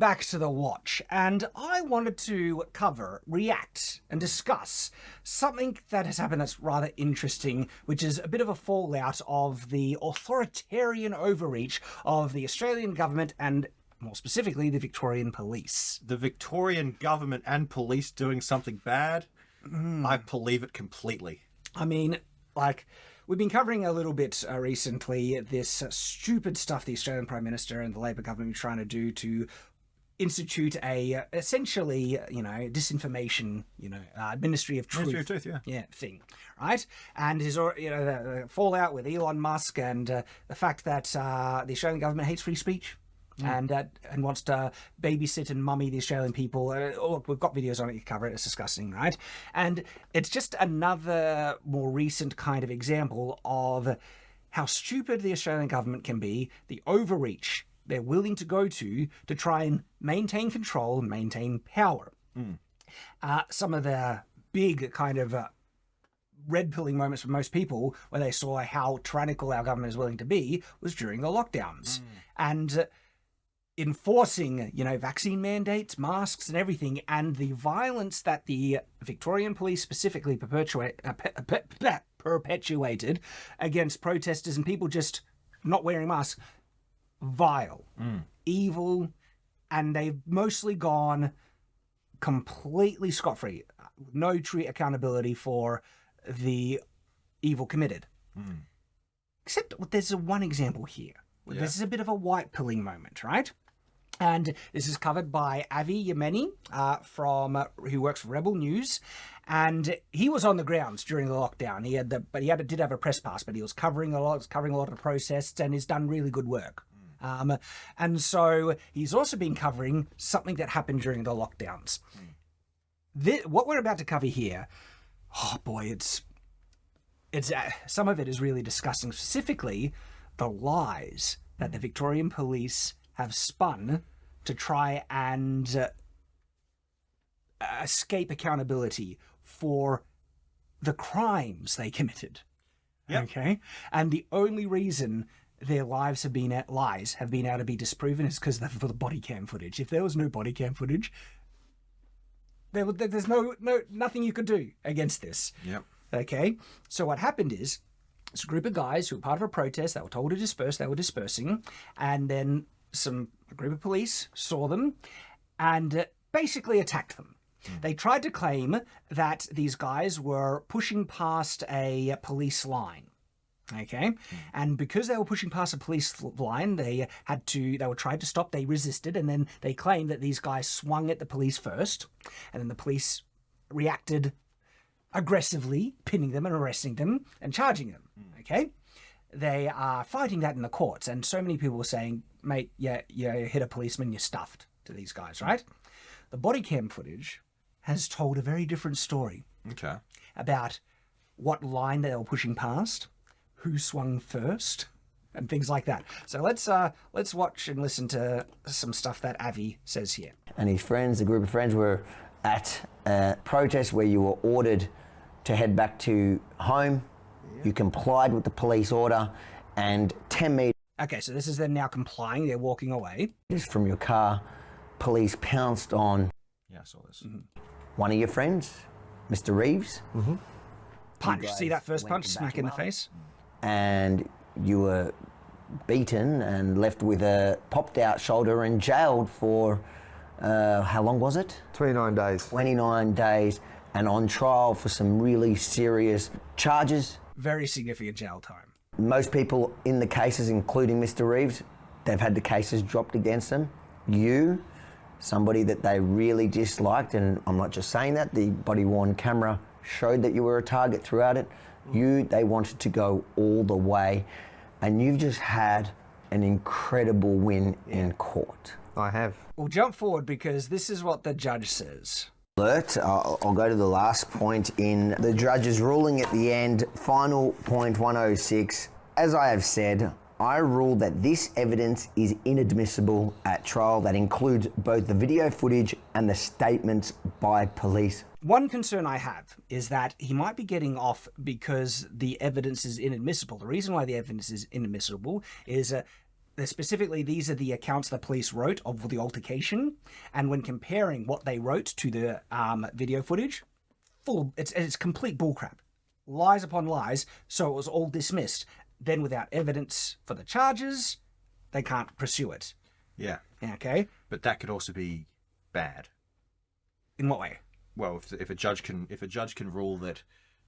back to The Watch, and I wanted to react, and discuss something that has happened that's rather interesting, which is a bit of a fallout of the authoritarian overreach of the Australian government and, more specifically, the Victorian police. The Victorian government and police doing something bad? I believe it completely. I mean, like, we've been covering a little bit recently this stupid stuff the Australian Prime Minister and the Labor government are trying to do to institute a, essentially, disinformation, Ministry of Truth. Ministry of Truth, yeah. Yeah, thing, right? And his, the fallout with Elon Musk and the fact that the Australian government hates free speech. And wants to babysit and mummy the Australian people. Look, we've got videos on it, you cover it, it's disgusting, right? And it's just another more recent kind of example of how stupid the Australian government can be, the overreach they're willing to go to try and maintain control and maintain power. Some of the big kind of red-pilling moments for most people where they saw how tyrannical our government is willing to be was during the lockdowns. And enforcing, vaccine mandates, masks and everything, and the violence that the Victorian police specifically perpetuated against protesters and people just not wearing masks. Vile, evil, and they've mostly gone completely scot-free. No true accountability for the evil committed. Except there's one example here. Yeah. This is a bit of a white-pilling moment, right? And this is covered by Avi Yemeni, who works for Rebel News, and he was on the grounds during the lockdown. He did have a press pass, but he was covering a lot of the protests, and he's done really good work. And so he's also been covering something that happened during the lockdowns. What we're about to cover here, oh boy, it's some of it is really disgusting. Specifically, the lies that the Victorian police have spun to try and escape accountability for the crimes they committed. Yep. Okay? And the only reason their lies have been able to be disproven is because of the body cam footage. If there was no body cam footage, there's nothing you could do against this. Yep. Okay? So what happened is, it's a group of guys who were part of a protest. They were told to disperse. They were dispersing. And then a group of police saw them and basically attacked them. They tried to claim that these guys were pushing past a police line. Okay? And because they were pushing past a police line, they were trying to stop. They resisted. And then they claimed that these guys swung at the police first. And then the police reacted aggressively, pinning them and arresting them and charging them. Okay? They are fighting that in the courts, and so many people were saying, mate, you hit a policeman, you're stuffed to these guys, right? The body cam footage has told a very different story. Okay. About what line they were pushing past, who swung first, and things like that. So let's watch and listen to some stuff that Avi says here. And his friends, a group of friends, were at a protest where you were ordered to head back to home. You complied with the police order, and 10 meters... Okay, so this is them now complying. They're walking away. From your car, police pounced on... Yeah, I saw this. One of your friends, Mr. Reeves. Punch. See that first punch? Smack in the face. And you were beaten and left with a popped-out shoulder and jailed for... how long was it? 29 days. 29 days, and on trial for some really serious charges. Very significant jail time. Most people in the cases, including Mr. Reeves, they've had the cases dropped against them. You, somebody that they really disliked, and I'm not just saying that, the body-worn camera showed that you were a target throughout it. They wanted to go all the way, and you've just had an incredible win in court. I have. We'll jump forward because this is what the judge says. Alert. I'll go to the last point in the judge's ruling at the end, final point 106. As I have said, I rule that this evidence is inadmissible at trial. That includes both the video footage and the statements by police. One concern I have is that he might be getting off because the evidence is inadmissible. The reason why the evidence is inadmissible is specifically, these are the accounts the police wrote of the altercation, and when comparing what they wrote to the video footage, it's complete bullcrap. Lies upon lies, so it was all dismissed. Then without evidence for the charges, they can't pursue it. Yeah. Okay? But that could also be bad. In what way? Well, if a judge can rule that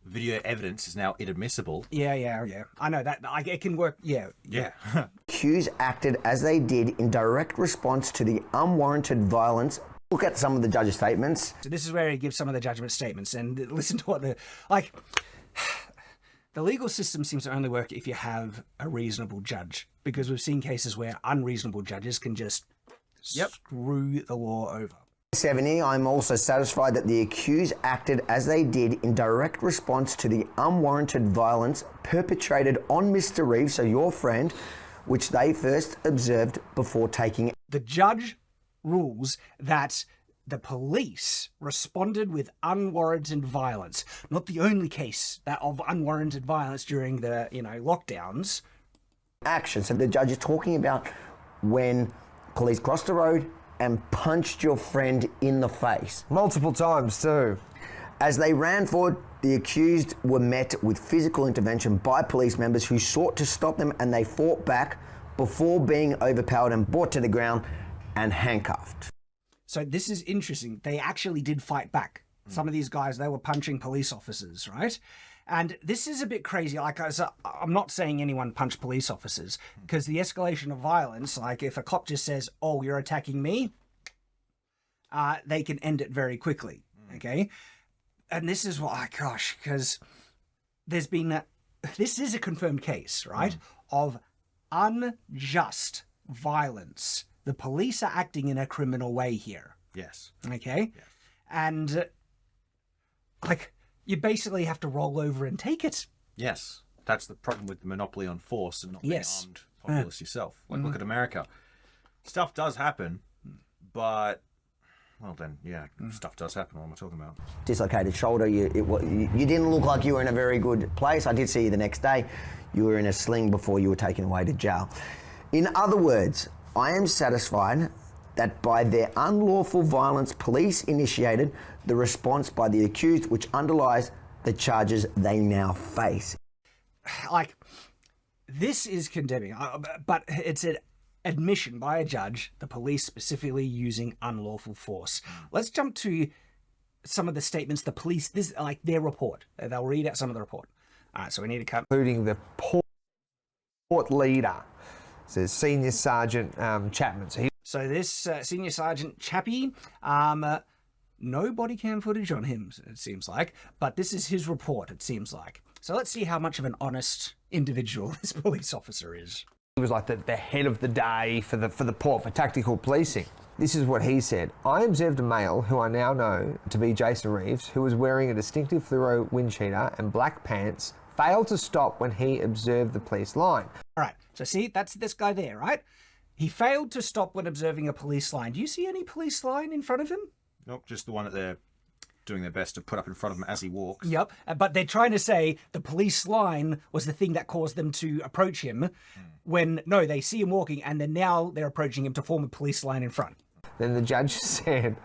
video evidence is now inadmissible. Yeah. I know that. It can work. Yeah. Accused acted as they did in direct response to the unwarranted violence. Look at some of the judge's statements. So this is where he gives some of the judgment statements, and listen to what the legal system seems to only work if you have a reasonable judge, because we've seen cases where unreasonable judges can just screw the law over. 70, I'm also satisfied that the accused acted as they did in direct response to the unwarranted violence perpetrated on Mr. Reeves, so your friend, which they first observed before taking it. The judge rules that the police responded with unwarranted violence. Not the only case of unwarranted violence during the lockdowns. Action. So the judge is talking about when police crossed the road and punched your friend in the face. Multiple times too. As they ran forward, the accused were met with physical intervention by police members who sought to stop them, and they fought back before being overpowered and brought to the ground and handcuffed. So this is interesting. They actually did fight back. Some of these guys, they were punching police officers, right? And this is a bit crazy. I'm not saying anyone punched police officers, because the escalation of violence, like if a cop just says, "Oh, you're attacking me," they can end it very quickly. Okay, and this is because there's been this is a confirmed case, right, of unjust violence. The police are acting in a criminal way here. Yes. Okay, yes. And you basically have to roll over and take it. Yes. That's the problem with the monopoly on force and not being armed populace yourself. Look at America. Stuff does happen, but, stuff does happen. What am I talking about? Dislocated shoulder. You didn't look like you were in a very good place. I did see you the next day. You were in a sling before you were taken away to jail. In other words, I am satisfied that by their unlawful violence, police initiated the response by the accused, which underlies the charges they now face. This is condemning, but it's an admission by a judge, the police specifically using unlawful force. Let's jump to some of the statements the police, their report. They'll read out some of the report. All right, so we need to cut. Including the port leader, says Senior Sergeant Chapman. So this Senior Sergeant Chappie, no body cam footage on him, it seems like, but this is his report, it seems like. So let's see how much of an honest individual this police officer is. He was like the head of the day for the port, for tactical policing. This is what he said. I observed a male who I now know to be Jason Reeves, who was wearing a distinctive fluoro wind cheater and black pants, failed to stop when he observed the police line. All right, so see, that's this guy there, right? He failed to stop when observing a police line. Do you see any police line in front of him? Nope, just the one that they're doing their best to put up in front of him as he walks. Yep, but they're trying to say the police line was the thing that caused them to approach him, when, no, they see him walking and then now they're approaching him to form a police line in front. Then the judge said,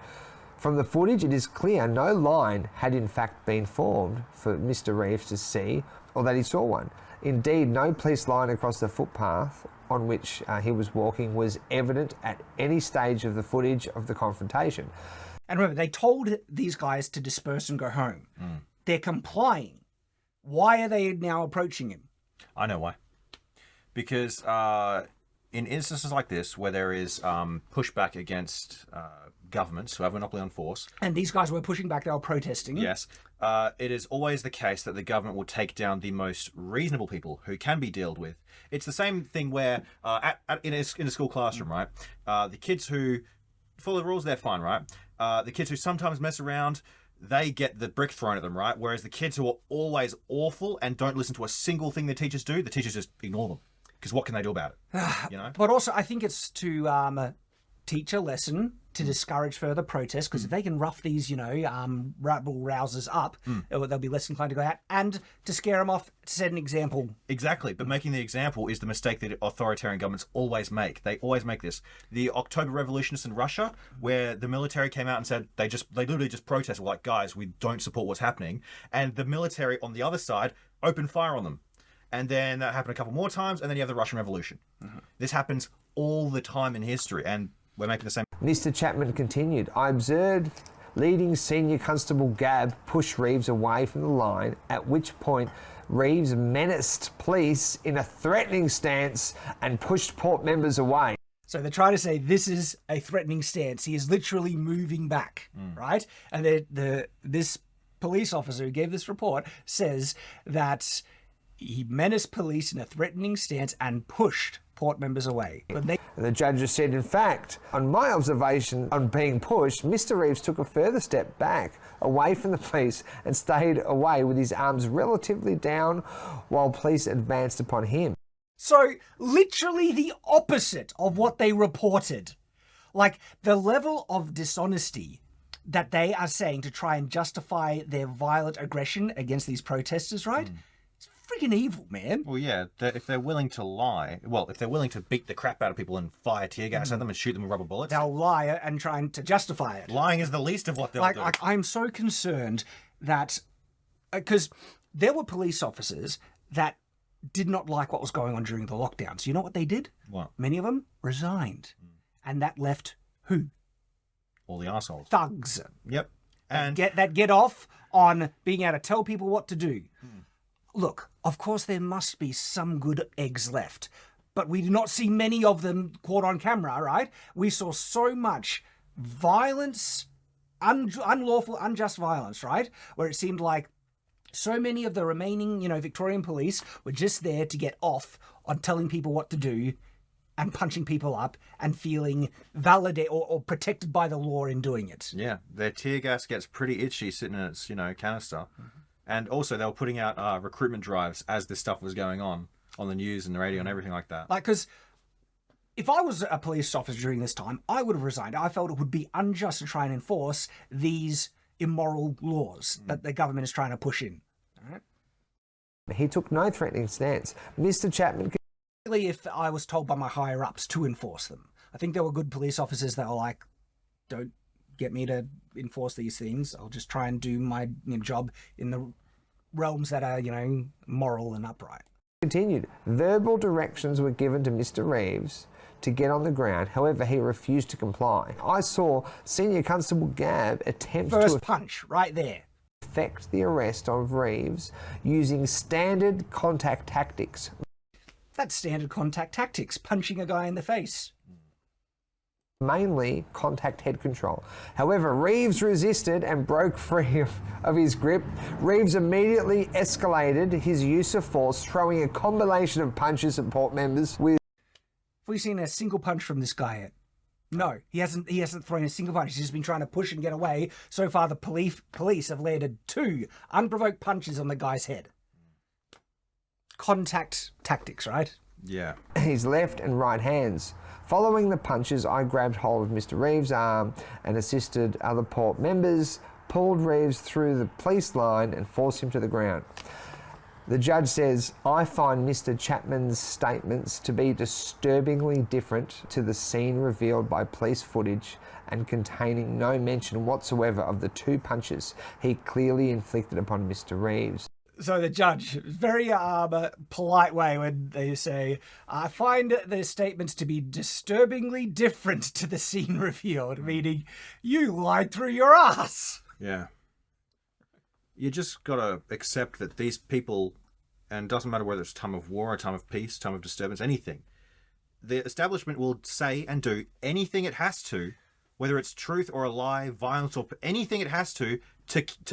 from the footage it is clear no line had in fact been formed for Mr. Reeves to see, or that he saw one. Indeed, no police line across the footpath on which he was walking was evident at any stage of the footage of the confrontation. And remember, they told these guys to disperse and go home. They're complying. Why are they now approaching him? I know why. Because in instances like this, where there is pushback against governments who have a monopoly on force... And these guys were pushing back, they were protesting. Yes. It is always the case that the government will take down the most reasonable people who can be dealt with. It's the same thing where, in a school classroom, right? The kids who follow the rules, they're fine, right? The kids who sometimes mess around, they get the brick thrown at them, right? Whereas the kids who are always awful and don't listen to a single thing the teachers do, the teachers just ignore them. Because what can they do about it? But also, I think it's to teach a lesson to discourage further protests, because if they can rough these, rabble-rousers up, they'll be less inclined to go out, and to scare them off, to set an example. Exactly, but making the example is the mistake that authoritarian governments always make. They always make this. The October revolutionists in Russia, where the military came out and said they literally just protested, like, guys, we don't support what's happening, and the military on the other side opened fire on them. And then that happened a couple more times, and then you have the Russian Revolution. This happens all the time in history, and we're making the same. Mr. Chapman continued, I observed leading Senior Constable Gabb push Reeves away from the line, at which point Reeves menaced police in a threatening stance and pushed Port members away. So they're trying to say this is a threatening stance. He is literally moving back, right? And this police officer who gave this report says that he menaced police in a threatening stance and pushed Port members away. But the judge has said, in fact, on my observation on being pushed, Mr. Reeves took a further step back away from the police and stayed away with his arms relatively down while police advanced upon him. So literally the opposite of what they reported. Like the level of dishonesty that they are saying to try and justify their violent aggression against these protesters, right? Freaking evil, man. Well, yeah, if they're willing to lie, if they're willing to beat the crap out of people and fire tear gas at them and shoot them with rubber bullets, they'll lie and trying to justify it. Lying is the least of what they'll do. I'm so concerned that, because there were police officers that did not like what was going on during the lockdowns. You know what they did? What? Many of them resigned. And that left who? All the assholes. Thugs. Yep. And get off on being able to tell people what to do. Look, of course there must be some good eggs left, but we do not see many of them caught on camera, right? We saw so much violence, unlawful, unjust violence, right? Where it seemed like so many of the remaining, Victorian police were just there to get off on telling people what to do and punching people up and feeling validated or protected by the law in doing it. Yeah, their tear gas gets pretty itchy sitting in its, canister. And also, they were putting out recruitment drives as this stuff was going on the news and the radio and everything like that. Because if I was a police officer during this time, I would have resigned. I felt it would be unjust to try and enforce these immoral laws that the government is trying to push in. All right? He took no threatening stance. Mr. Chapman... If I was told by my higher-ups to enforce them. I think there were good police officers that were like, don't get me to enforce these things. I'll just try and do my job in the realms that are, moral and upright. Continued. Verbal directions were given to Mr. Reeves to get on the ground. However, he refused to comply. I saw Senior Constable Gabb attempt First punch, right there. Effect the arrest of Reeves using standard contact tactics. That's standard contact tactics, punching a guy in the face. Mainly contact head control. However, Reeves resisted and broke free of his grip. Reeves immediately escalated his use of force, throwing a combination of punches at Port members with... Have we seen a single punch from this guy yet? No, he hasn't thrown a single punch. He's just been trying to push and get away. So far, the police have landed 2 unprovoked punches on the guy's head. Contact tactics, right? Yeah. His left and right hands. Following the punches, I grabbed hold of Mr. Reeves' arm and assisted other Port members, pulled Reeves through the police line and forced him to the ground. The judge says, I find Mr. Chapman's statements to be disturbingly different to the scene revealed by police footage and containing no mention whatsoever of the 2 punches he clearly inflicted upon Mr. Reeves. So the judge, very polite way when they say, I find their statements to be disturbingly different to the scene revealed, meaning you lied through your ass. Yeah. You just got to accept that these people, and it doesn't matter whether it's a time of war, a time of peace, time of disturbance, anything, the establishment will say and do anything it has to, whether it's truth or a lie, violence or anything it has to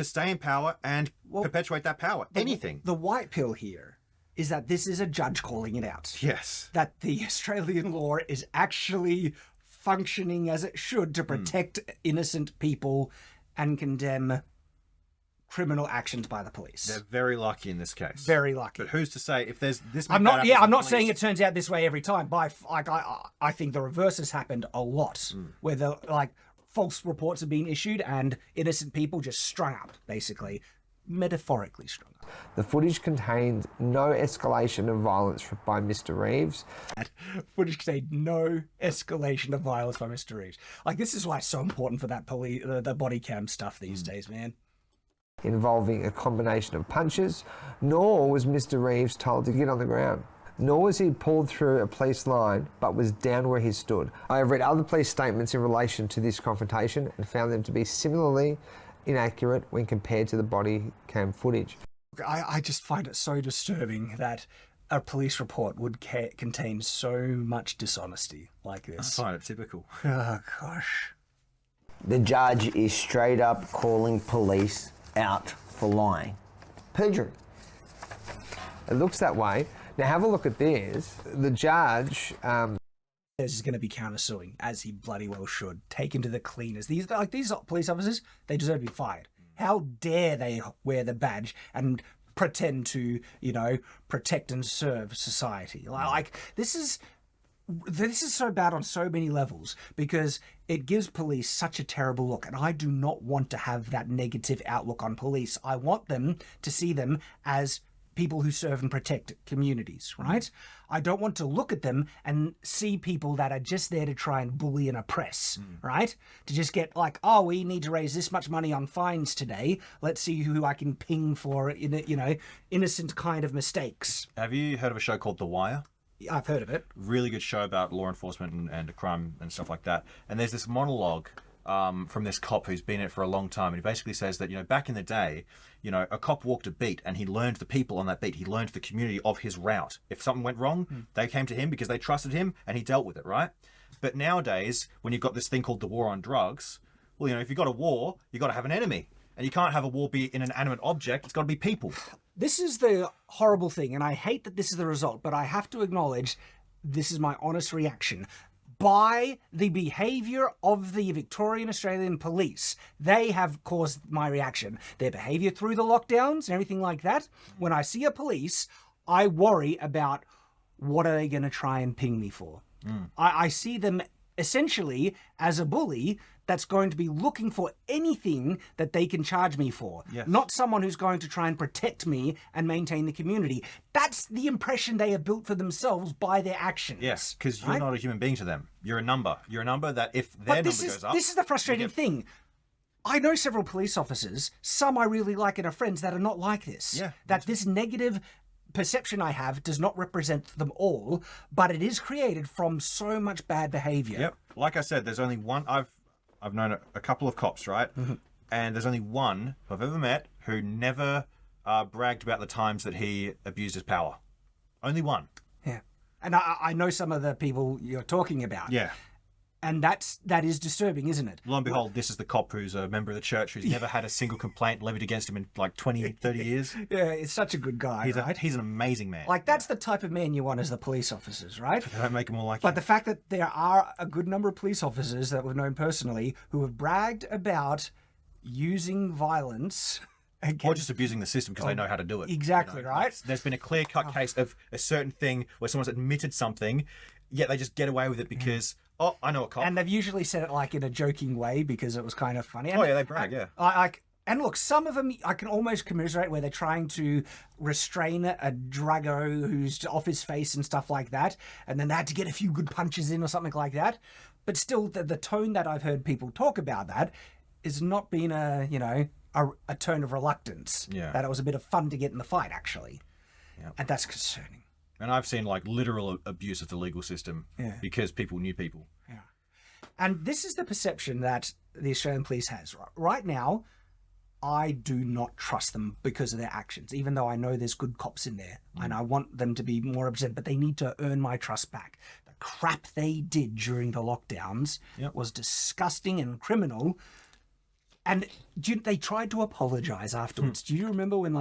stay in power and perpetuate that power. Anything. The white pill here is that this is a judge calling it out. Yes. That the Australian law is actually functioning as it should to protect innocent people and condemn criminal actions by the police. They're very lucky in this case. Very lucky. But who's to say if there's this? I'm not saying it turns out this way every time. But I think the reverse has happened a lot, where false reports are being issued and innocent people just strung up, basically. Metaphorically strung up. The footage contained no escalation of violence by Mr. Reeves. Footage contained no escalation of violence by Mr. Reeves. Like, this is why it's so important for that the body cam stuff these days, man. Involving a combination of punches, nor was Mr. Reeves told to get on the ground. Nor was he pulled through a police line, but was down where he stood. I have read other police statements in relation to this confrontation and found them to be similarly inaccurate when compared to the body cam footage. I just find it so disturbing that a police report would contain so much dishonesty like this. I find it typical. Oh, gosh. The judge is straight up calling police out for lying. Perjury. It looks that way. Now have a look at this. The judge Is going to be countersuing, as he bloody well should. Taken to the cleaners. These police officers, they deserve to be fired. How dare they wear the badge and pretend to, protect and serve society? Like this is so bad on so many levels because it gives police such a terrible look, and I do not want to have that negative outlook on police. I want them to see them as people who serve and protect communities, right? I don't want to look at them and see people that are just there to try and bully and oppress, right? To just get like, oh, we need to raise this much money on fines today. Let's see who I can ping for, innocent kind of mistakes. Have you heard of a show called The Wire? I've heard of it. Really good show about law enforcement and crime and stuff like that. And there's this monologue from this cop who's been in it for a long time. And he basically says that, back in the day, a cop walked a beat and he learned the people on that beat. He learned the community of his route. If something went wrong, they came to him because they trusted him and he dealt with it, right? But nowadays, when you've got this thing called the war on drugs, well, if you've got a war, you've got to have an enemy. And you can't have a war be in an animate object. It's got to be people. This is the horrible thing, and I hate that this is the result, but I have to acknowledge this is my honest reaction. By the behaviour of the Victorian Australian Police, they have caused my reaction. Their behaviour through the lockdowns and everything like that. When I see a police, I worry about what are they going to try and ping me for. I see them essentially as a bully that's going to be looking for anything that they can charge me for. Yes. Not someone who's going to try and protect me and maintain the community. That's the impression they have built for themselves by their actions. Yes, because you're not a human being to them. You're a number. You're a number that if their number goes up... This is the frustrating thing. I know several police officers, some I really like and are friends, that are not like this. Yeah. That this negative perception I have does not represent them all, but it is created from so much bad behaviour. Yep. Like I said, there's only one... I've known a couple of cops, right? And there's only one I've ever met who never bragged about the times that he abused his power. Only one. Yeah. And I know some of the people you're talking about. Yeah. And that is disturbing, isn't it? Lo and behold, this is the cop who's a member of the church who's never had a single complaint levied against him in like 20, 30 years. Yeah, it's such a good guy, right? He's an amazing man. Like, that's the type of man you want as the police officers, right? They don't make them all like But him. the fact that there are a good number of police officers that we've known personally who have bragged about using violence against... Or just abusing the system because they know how to do it. Exactly, right? There's been a clear-cut case of a certain thing where someone's admitted something, yet they just get away with it because... Oh, I know a cop. And they've usually said it like in a joking way because it was kind of funny. Oh, yeah, they brag, yeah. And look, some of them I can almost commiserate where they're trying to restrain a druggo who's off his face and stuff like that. And then they had to get a few good punches in or something like that. But still, the tone that I've heard people talk about that is not being a tone of reluctance. Yeah. That it was a bit of fun to get in the fight, actually. Yeah. And that's concerning. And I've seen like literal abuse of the legal system because people knew people. Yeah. And this is the perception that the Australian police has. Right now, I do not trust them because of their actions, even though I know there's good cops in there and I want them to be more represented, but they need to earn my trust back. The crap they did during the lockdowns was disgusting and criminal. And they tried to apologise afterwards. Do you remember when,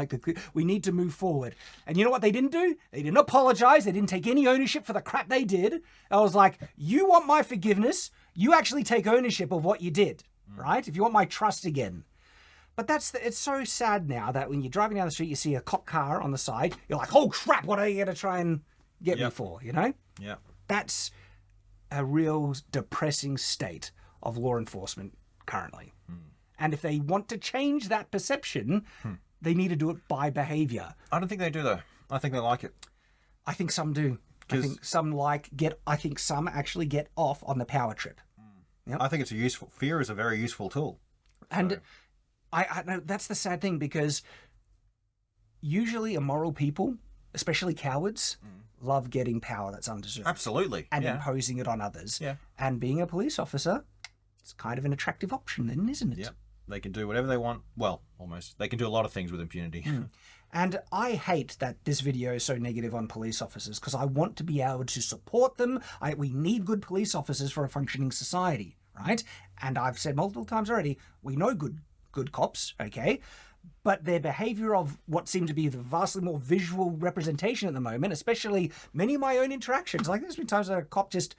we need to move forward? And you know what they didn't do? They didn't apologise. They didn't take any ownership for the crap they did. I was like, you want my forgiveness? You actually take ownership of what you did, right? If you want my trust again. But it's so sad now that when you're driving down the street, you see a cop car on the side. You're like, oh, crap, what are you going to try and get me for, Yeah. That's a real depressing state of law enforcement currently. And if they want to change that perception, they need to do it by behavior. I don't think they do though. I think they like it. I think some do. I think some actually get off on the power trip. Yep. I think it's a useful. Fear is a very useful tool. And I know that's the sad thing, because usually immoral people, especially cowards, love getting power that's undeserved. Absolutely. And imposing it on others. Yeah. And being a police officer, it's kind of an attractive option then, isn't it? Yeah. They can do whatever they want. Well, almost. They can do a lot of things with impunity. And I hate that this video is so negative on police officers, because I want to be able to support them. We need good police officers for a functioning society, right? And I've said multiple times already, we know good cops, okay? But their behavior of what seemed to be the vastly more visual representation at the moment, especially many of my own interactions, like there's been times that a cop just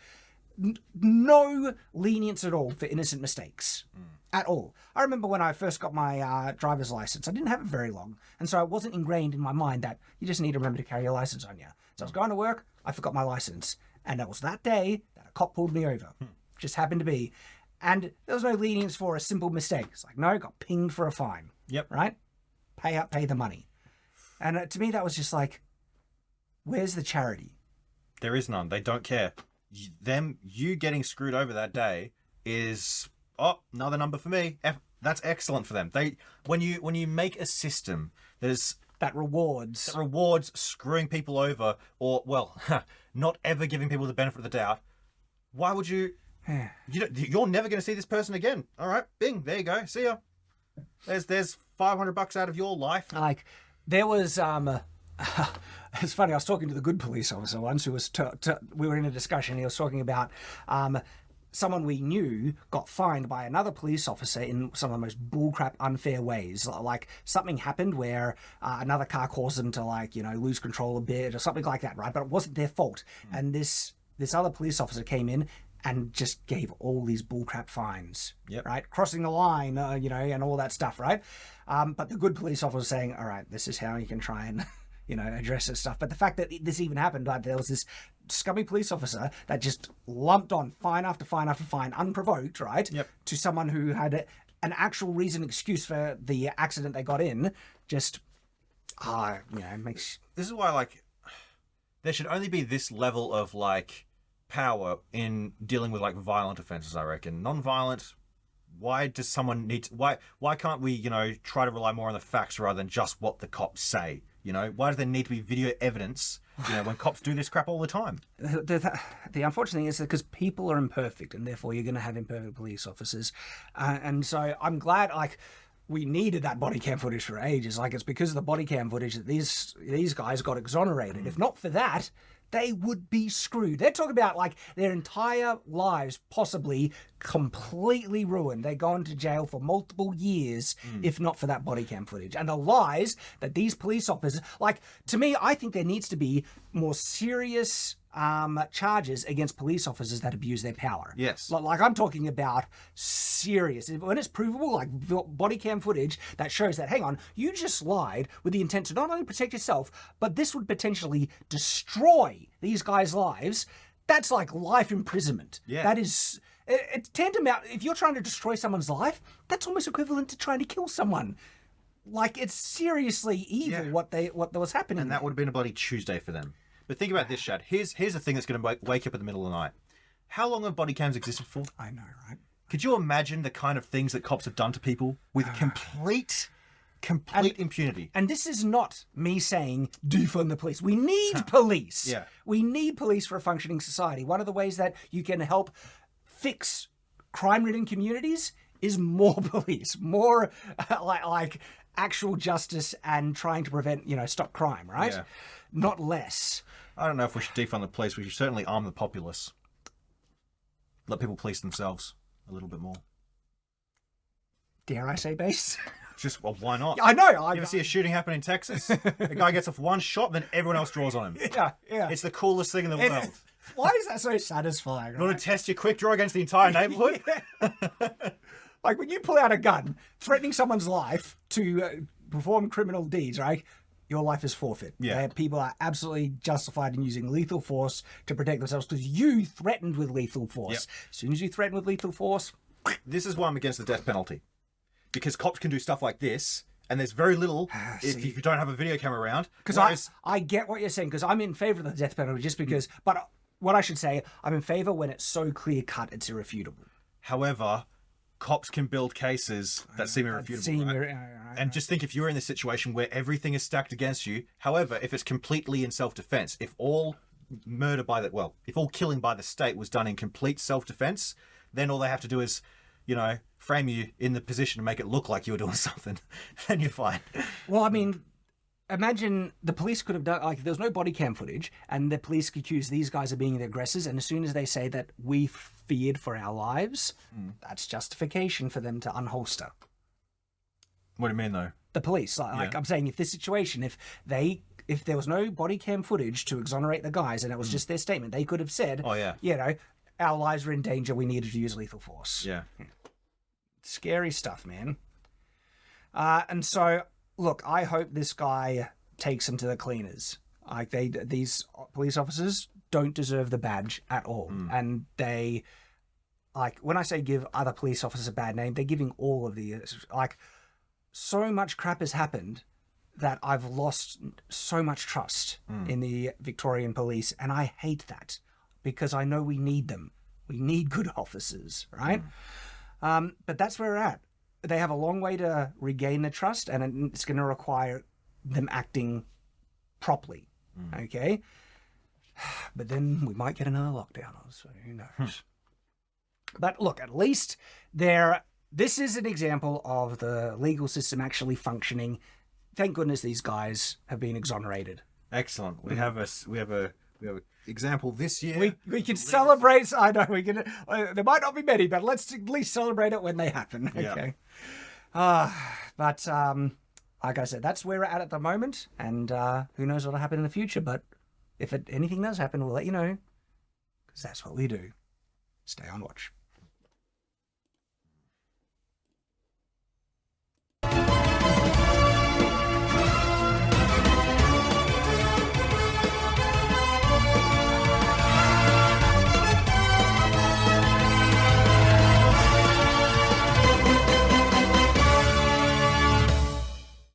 no lenience at all for innocent mistakes. At all. I remember when I first got my driver's license, I didn't have it very long. And so it wasn't ingrained in my mind that you just need to remember to carry your license on you. So I was going to work, I forgot my license. And it was that day that a cop pulled me over. Just happened to be. And there was no lenience for a simple mistake. It's like, no, got pinged for a fine. Yep. Right? Pay up, pay the money. And to me, that was just like, where's the charity? There is none. They don't care. You getting screwed over that day is... Oh, another number for me. That's excellent for them. When you make a system that rewards screwing people over, or not ever giving people the benefit of the doubt, why would you? You're never going to see this person again. All right, bing, there you go. See ya. There's $500 out of your life. Like there was it's funny. I was talking to the good police officer once who was we were in a discussion. He was talking about someone we knew got fined by another police officer in some of the most bullcrap, unfair ways. Like something happened where another car caused them to lose control a bit or something like that, right? But it wasn't their fault. And this other police officer came in and just gave all these bullcrap fines, right? Crossing the line, and all that stuff, right? But the good police officer was saying, all right, this is how you can try and address this stuff. But the fact that this even happened, like there was this scummy police officer that just lumped on fine after fine after fine, unprovoked, right? Yep. To someone who had an actual reason, excuse for the accident they got in, just, makes... This is why, there should only be this level of, power in dealing with, violent offences, I reckon. Non-violent... Why does someone need to... Why can't we, try to rely more on the facts rather than just what the cops say? Why does there need to be video evidence, when cops do this crap all the time? The unfortunate thing is that because people are imperfect and therefore you're going to have imperfect police officers. And so I'm glad, we needed that body cam footage for ages. It's because of the body cam footage that these guys got exonerated. If not for that, they would be screwed. They're talking about their entire lives possibly completely ruined. They go into jail for multiple years if not for that body cam footage. And the lies that these police officers, to me, I think there needs to be more serious charges against police officers that abuse their power. Yes. I'm talking about serious. When it's provable, body cam footage that shows that, hang on, you just lied with the intent to not only protect yourself, but this would potentially destroy these guys' lives. That's life imprisonment. Yeah. That is... It's tantamount. If you're trying to destroy someone's life, that's almost equivalent to trying to kill someone. It's seriously evil what was happening. And that would have been a bloody Tuesday for them. But think about this, Shad. Here's the thing that's going to wake you up in the middle of the night. How long have body cams existed for? I know, right? Could you imagine the kind of things that cops have done to people with complete impunity? And this is not me saying defund the police. We need police. Yeah. We need police for a functioning society. One of the ways that you can help fix crime-ridden communities is more police, more actual justice and trying to prevent, stop crime, right? Yeah. Not less. I don't know if we should defund the police. We should certainly arm the populace. Let people police themselves a little bit more. Dare I say base? Just, why not? I know. You ever see a shooting happen in Texas? A guy gets off one shot, then everyone else draws on him. Yeah. It's the coolest thing in the world. Why is that so satisfying? You want to test your quick draw against the entire neighborhood? When you pull out a gun, threatening someone's life to perform criminal deeds, right? Your life is forfeit. Yeah. People are absolutely justified in using lethal force to protect themselves because you threatened with lethal force. Yep. As soon as you threaten with lethal force, this is why I'm against the death penalty, because cops can do stuff like this, and there's very little if you don't have a video camera around. Because I get what you're saying, because I'm in favor of the death penalty just because, but what I should say, I'm in favor when it's so clear cut it's irrefutable. However, cops can build cases that seem irrefutable. Right? And just think, if you're in this situation where everything is stacked against you, however, if it's completely in self-defense, if all if all killing by the state was done in complete self-defense, then all they have to do is, frame you in the position to make it look like you were doing something. Then you're fine. Well, I mean, imagine the police could have done, like, there was no body cam footage, and the police could accuse these guys of being the aggressors, and as soon as they say that we feared for our lives, that's justification for them to unholster. What do you mean, though? The police. Like I'm saying, if this situation, if there was no body cam footage to exonerate the guys, and it was just their statement, they could have said, our lives were in danger, we needed to use lethal force. Yeah. Scary stuff, man. And so, look, I hope this guy takes them to the cleaners. Like, these police officers don't deserve the badge at all. And they, like, when I say give other police officers a bad name, they're giving all of the, like, so much crap has happened that I've lost so much trust in the Victorian police, and I hate that, because I know we need them. We need good officers, right? But that's where we're at. They have a long way to regain the trust, and it's going to require them acting properly, okay? But then we might get another lockdown, so who knows? But look, at least this is an example of the legal system actually functioning. Thank goodness these guys have been exonerated. Excellent. We have a example this year. We can celebrate. I know we can. There might not be many, but let's at least celebrate it when they happen. Okay. But like I said, that's where we're at the moment, and who knows what'll happen in the future. But if anything does happen, we'll let you know, because that's what we do. Stay on watch.